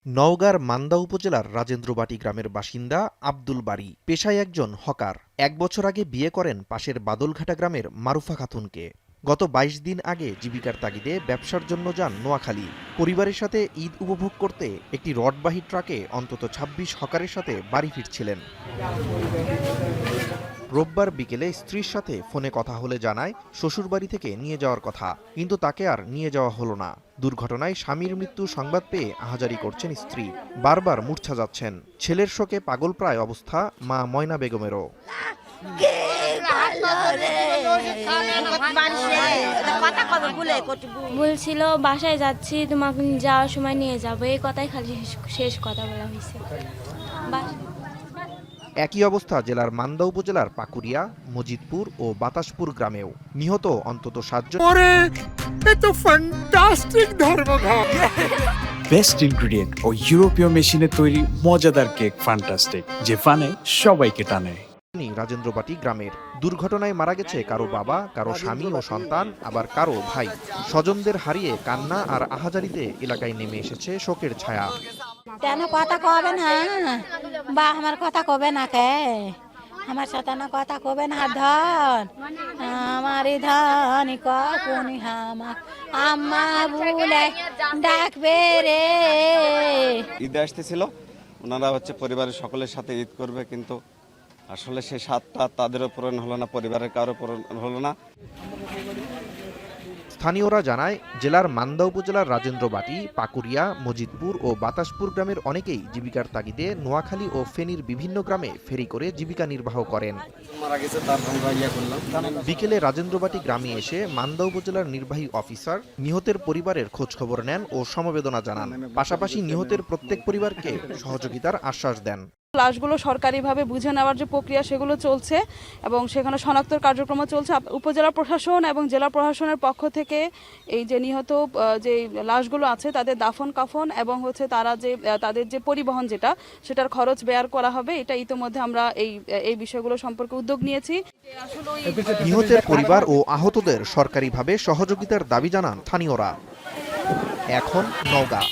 নওগাঁর মান্দা উপজেলার রাজেন্দ্রবাটি গ্রামের বাসিন্দা আব্দুল বারী পেশায় একজন হকার। ১ বছর আগে বিয়ে করেন পাশের বাদলঘাটা গ্রামের মারুফা খাতুনকে। গত ২২ দিন আগে জীবিকার তাগিদে ব্যবসার জন্য যান নোয়াখালী। পরিবারের সাথে ঈদ উপভোগ করতে একটি রডবাহী ট্রাকে অন্তত ২৬ হকারের সাথে বাড়ি ফিরছিলেন। রোববার বিকেলে স্ত্রীর সাথে ফোনে কথা হলে জানায় শ্বশুরবাড়ি থেকে নিয়ে যাওয়ার কথা, কিন্তু তাকে আর নিয়ে যাওয়া হলো না। দুর্ঘটনায় স্বামীর মৃত্যু সংবাদ পেয়ে আহাজারি করছেন স্ত্রী, বারবার মূর্ছা যাচ্ছেন। ছেলের শোকে পাগলপ্রায় অবস্থা মা ময়না বেগমেরও। বলছিল বাসায় যাচ্ছি, তোমাকে যাওয়ার সময় নিয়ে যাবো, এই কথাই খালি শেষ কথা বলা হয়েছে। একই অবস্থা জেলার মান্দা উপজেলার পাকুরিয়া, মজিদপুর ও বাতাসপুর গ্রামেও। নিহত অন্তত ৭ জন। বেস্ট ইনগ্রেডিয়েন্ট ও ইউরোপীয় মেশিনে তৈরি মজাদার কেক ফ্যান্টাস্টিক, যে ফানে সবাইকে টানে। রাজেন্দ্রবাটি গ্রামের দুর্ঘটনায় মারা গেছে কারো বাবা, কারো স্বামী ও সন্তান, আবার কারো ভাই। স্বজনদের হারিয়ে কান্না আর আহাজারিতে এলাকায় নেমে এসেছে শোকের ছায়া। কেন কথা কবে না বা আমার কথা কবে না কে আমার সাথে না কথা কবে না ধন আমার ধন কখনই আমার আম্মা বলে ডাকবে রে। ঈদে আসতেছিল, ওনারা পরিবারের সকলের সাথে ঈদ করবে, কিন্তু আসলে সেই স্বাদটা তাদেরও পূরণ হলো না, পরিবারের কারো পূরণ হলো না। স্থানীয়রা জানায় জেলার মান্দা উপজেলার রাজেন্দ্রবাটি, পাকুরিয়া, মজিদপুর ও বাতাসপুর গ্রামের অনেকেই জীবিকার তাগিদে নোয়াখালী ও ফেনীর বিভিন্ন গ্রামে ফেরি করে জীবিকা নির্বাহ করেন। বিকেলে রাজেন্দ্রবাটি গ্রামে এসে মান্দা উপজেলার নির্বাহী অফিসার নিহতের পরিবারের খোঁজখবর নেন ও সমবেদনা জানান। পাশাপাশি নিহতের প্রত্যেক পরিবারকে সহযোগিতার আশ্বাস দেন। লাশগুলো সরকারিভাবে বুঝে নেওয়ার যে প্রক্রিয়া সেগুলো চলছে এবং সেখানে শনাক্তর কার্যক্রম চলছে। উপজেলা প্রশাসন এবং জেলা প্রশাসনের পক্ষ থেকে এই যে নিহত যে লাশগুলো আছে তাদের দাফন কাফন এবং তারা যে তাদের যে পরিবহন সেটার খরচ বেয়ার করা হবে, এটা ইতিমধ্যে আমরা এই বিষয়গুলো সম্পর্কে উদ্যোগ নিয়েছি। নিহতের পরিবার ও আহতদের সরকারিভাবে সহযোগিতার দাবি জানান স্থানীয়রা। এখন নওগাঁ।